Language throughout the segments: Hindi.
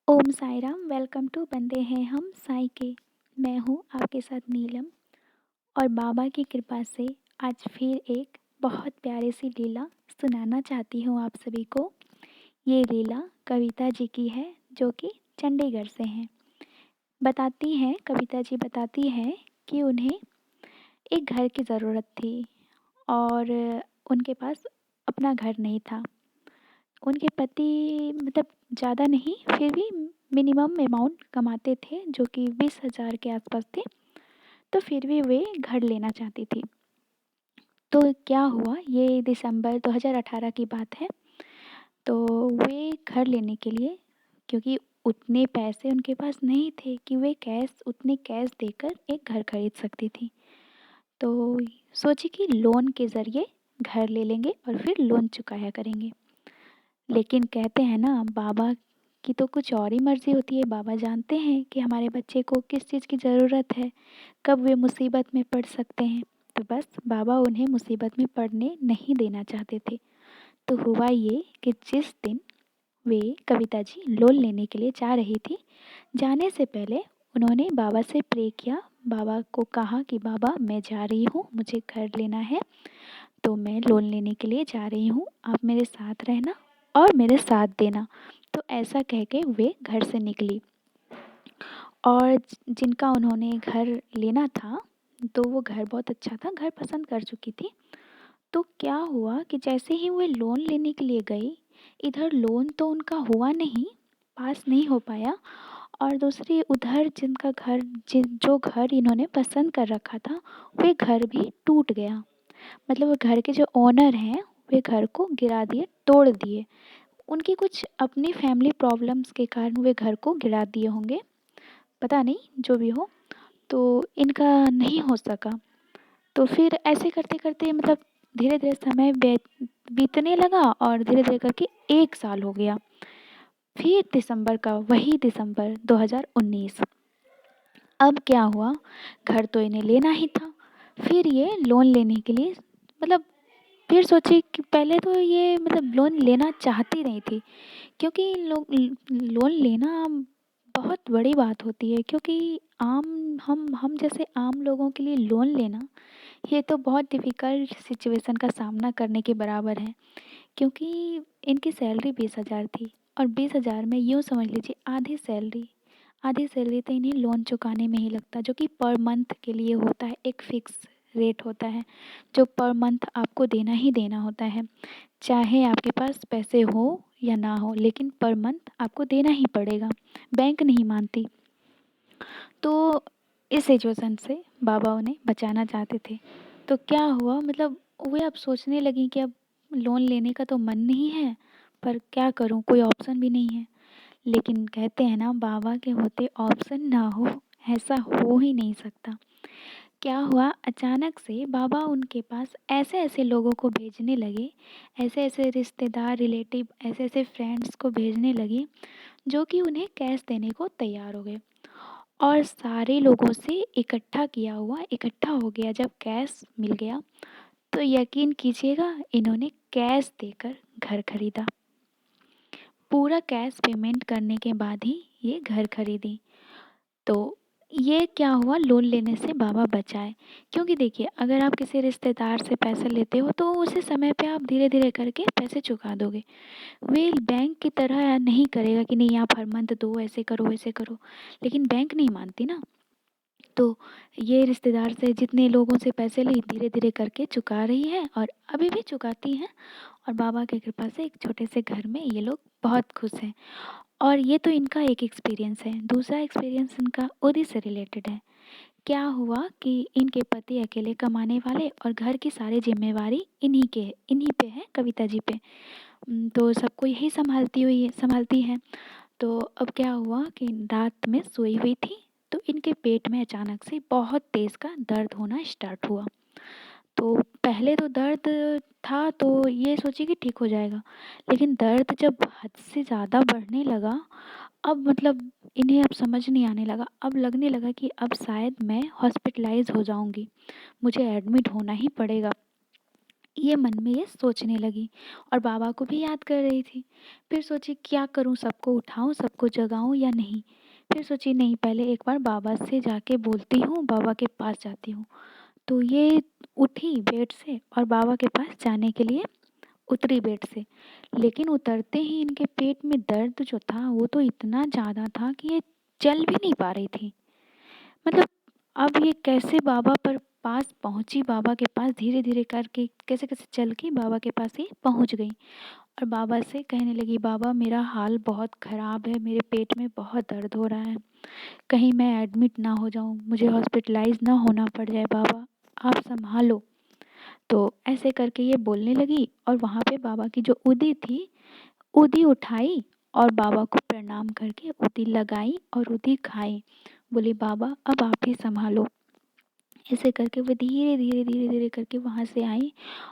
Om Sai Ram. Welcome to बंदे हैं हम साई के। मैं हूँ आपके साथ नीलम। और बाबा की कृपा से आज फिर एक बहुत प्यारी सी लीला सुनाना चाहती हूँ आप सभी को। ये लीला कविता जी की है जो कि चंडीगढ़ से हैं। बताती हैं कविता जी बताती हैं कि उन्हें एक घर की ज़रूरत थी और उनके पास अपना घर नहीं था। उनके पति मतलब ज़्यादा नहीं फिर भी मिनिमम अमाउंट कमाते थे जो कि 20,000 के आसपास थे। तो फिर भी वे घर लेना चाहती थी। तो क्या हुआ, ये दिसंबर 2018 की बात है। तो वे घर लेने के लिए, क्योंकि उतने पैसे उनके पास नहीं थे कि वे उतने कैश देकर एक घर खरीद सकती थी। तो सोची कि लोन के ज़रिए घर ले लेंगे और फिर लोन चुकाया करेंगे। लेकिन कहते हैं ना, बाबा की तो कुछ और ही मर्ज़ी होती है। बाबा जानते हैं कि हमारे बच्चे को किस चीज़ की ज़रूरत है, कब वे मुसीबत में पड़ सकते हैं। तो बस बाबा उन्हें मुसीबत में पड़ने नहीं देना चाहते थे। तो हुआ ये कि जिस दिन वे कविता जी लोन लेने के लिए जा रही थी, जाने से पहले उन्होंने बाबा से प्रे किया। बाबा को कहा कि बाबा मैं जा रही हूँ, मुझे घर लेना है, तो मैं लोन लेने के लिए जा रही हूँ, आप मेरे साथ रहना और मेरे साथ देना। तो ऐसा कह के वे घर से निकली। और जिनका उन्होंने घर लेना था, तो वो घर बहुत अच्छा था, घर पसंद कर चुकी थी। तो क्या हुआ कि जैसे ही वे लोन लेने के लिए गई, इधर लोन तो उनका हुआ नहीं, पास नहीं हो पाया। और दूसरी उधर जिनका घर जो घर इन्होंने पसंद कर रखा था, वे घर भी टूट गया। मतलब वो घर के जो ओनर हैं, वे घर को गिरा दिए, तोड़ दिए। उनकी कुछ अपनी फैमिली प्रॉब्लम्स के कारण वे घर को गिरा दिए होंगे, पता नहीं जो भी हो। तो इनका नहीं हो सका। तो फिर ऐसे करते करते मतलब धीरे धीरे समय बीतने लगा और धीरे धीरे करके 1 साल हो गया। फिर दिसंबर का वही दिसंबर 2019। अब क्या हुआ, घर तो इन्हें लेना ही था। फिर ये लोन लेने के लिए मतलब फिर सोची कि पहले तो ये मतलब लोन लेना चाहती नहीं थी, क्योंकि लोग लोन लेना बहुत बड़ी बात होती है। क्योंकि हम जैसे आम लोगों के लिए लोन लेना, ये तो बहुत डिफ़िकल्ट सिचुएशन का सामना करने के बराबर है। क्योंकि इनकी सैलरी 20,000 थी और 20,000 में यूँ समझ लीजिए आधी सैलरी तो इन्हें लोन चुकाने में ही लगता है, जो कि पर मंथ के लिए होता है। एक फ़िक्स रेट होता है जो पर मंथ आपको देना ही देना होता है। चाहे आपके पास पैसे हो या ना हो, लेकिन पर मंथ आपको देना ही पड़ेगा, बैंक नहीं मानती। तो इस सिचुएशन से बाबा उन्हें बचाना चाहते थे। तो क्या हुआ, मतलब वे अब सोचने लगी कि अब लोन लेने का तो मन नहीं है, पर क्या करूं, कोई ऑप्शन भी नहीं है। लेकिन कहते हैं ना, बाबा के होते ऑप्शन ना हो, ऐसा हो ही नहीं सकता। क्या हुआ, अचानक से बाबा उनके पास ऐसे ऐसे लोगों को भेजने लगे, ऐसे ऐसे रिश्तेदार रिलेटिव ऐसे ऐसे फ्रेंड्स को भेजने लगे, जो कि उन्हें कैश देने को तैयार हो गए। और सारे लोगों से इकट्ठा किया हुआ इकट्ठा हो गया। जब कैश मिल गया तो यकीन कीजिएगा, इन्होंने कैश देकर घर खरीदा। पूरा कैश पेमेंट करने के बाद ही ये घर खरीदी। तो ये क्या हुआ, लोन लेने से बाबा बचाए। क्योंकि देखिए, अगर आप किसी रिश्तेदार से पैसे लेते हो तो उसी समय पे आप धीरे धीरे करके पैसे चुका दोगे। वे बैंक की तरह नहीं करेगा कि नहीं आप हर मंथ दो, ऐसे करो वैसे करो। लेकिन बैंक नहीं मानती ना। तो ये रिश्तेदार से जितने लोगों से पैसे ली, धीरे धीरे करके चुका रही है और अभी भी चुकाती हैं। और बाबा की कृपा से एक छोटे से घर में ये लोग बहुत खुश हैं। और ये तो इनका एक एक्सपीरियंस है। दूसरा एक्सपीरियंस इनका उरी से रिलेटेड है। क्या हुआ कि इनके पति अकेले कमाने वाले और घर की सारी जिम्मेवारी इन्हीं पे है, कविता जी पे। तो सबको यही संभालती हैं। तो अब क्या हुआ कि रात में सोई हुई थी, तो इनके पेट में अचानक से बहुत तेज़ का दर्द होना स्टार्ट हुआ। तो पहले तो दर्द था तो ये सोची कि ठीक हो जाएगा, लेकिन दर्द जब हद से ज़्यादा बढ़ने लगा, अब मतलब इन्हें अब समझ नहीं आने लगा। अब लगने लगा कि अब शायद मैं हॉस्पिटलाइज़ हो जाऊँगी, मुझे एडमिट होना ही पड़ेगा। ये मन में ये सोचने लगी और बाबा को भी याद कर रही थी। फिर सोची क्या करूँ, सबको उठाऊँ, सबको जगाऊँ या नहीं? फिर सोची नहीं, पहले एक बार बाबा से जाके बोलती हूँ, बाबा के पास जाती हूँ। तो ये उठी बेड से और बाबा के पास जाने के लिए उतरी बेड से। लेकिन उतरते ही इनके पेट में दर्द जो था वो तो इतना ज़्यादा था कि ये चल भी नहीं पा रही थी। मतलब अब ये कैसे बाबा पर पास पहुँची, बाबा के पास धीरे-धीरे करके कैसे-कैसे चल के बाबा के पास ही पहुँच गई और बाबा से कहने लगी, बाबा मेरा हाल बहुत ख़राब है, मेरे पेट में बहुत दर्द हो रहा है, कहीं मैं एडमिट ना हो जाऊँ, मुझे हॉस्पिटलाइज़ ना होना पड़ जाए बाबा, आप सँभालो। तो ऐसे करके ये बोलने लगी और वहाँ पे बाबा की जो उदी थी, उदी उठाई और बाबा को प्रणाम करके उदी लगाई और उदी खाई। बोली बाबा अब आप ही सँभालो। ऐसे करके वो धीरे-धीरे करके वहाँ से आई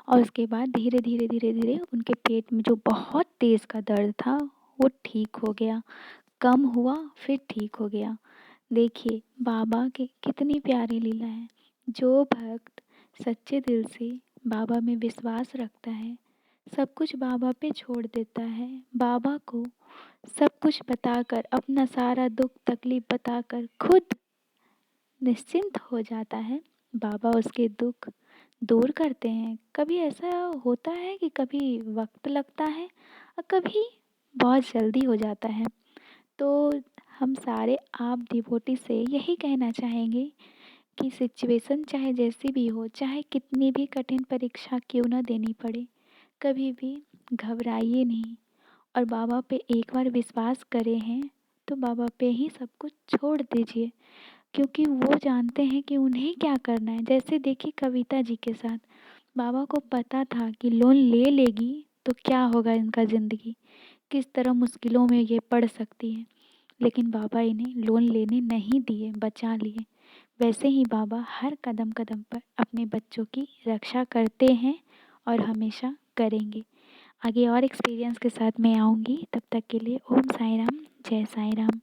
और उसके बाद धीरे-धीरे उनके पेट में जो बहुत तेज़ का दर्द था वो ठीक हो गया, कम हुआ फिर ठीक हो गया। देखिए बाबा की कितनी प्यारी लीला है। जो भक्त सच्चे दिल से बाबा में विश्वास रखता है, सब कुछ बाबा पे छोड़ देता है, बाबा को सब कुछ बताकर, अपना सारा दुख तकलीफ बताकर खुद निश्चिंत हो जाता है, बाबा उसके दुख दूर करते हैं। कभी ऐसा होता है कि कभी वक्त लगता है और कभी बहुत जल्दी हो जाता है। तो हम सारे आप डिवोटी से यही कहना चाहेंगे कि सिचुएशन चाहे जैसी भी हो, चाहे कितनी भी कठिन परीक्षा क्यों ना देनी पड़े, कभी भी घबराइए नहीं और बाबा पे एक बार विश्वास करे हैं तो बाबा पे ही सब कुछ छोड़ दीजिए, क्योंकि वो जानते हैं कि उन्हें क्या करना है। जैसे देखिए कविता जी के साथ, बाबा को पता था कि लोन ले लेगी तो क्या होगा इनका ज़िंदगी, किस तरह मुश्किलों में ये पड़ सकती है, लेकिन बाबा इन्हें लोन लेने नहीं दिए, बचा लिए। वैसे ही बाबा हर कदम कदम पर अपने बच्चों की रक्षा करते हैं और हमेशा करेंगे। आगे और एक्सपीरियंस के साथ मैं आऊँगी, तब तक के लिए ओम साई राम, जय साई राम।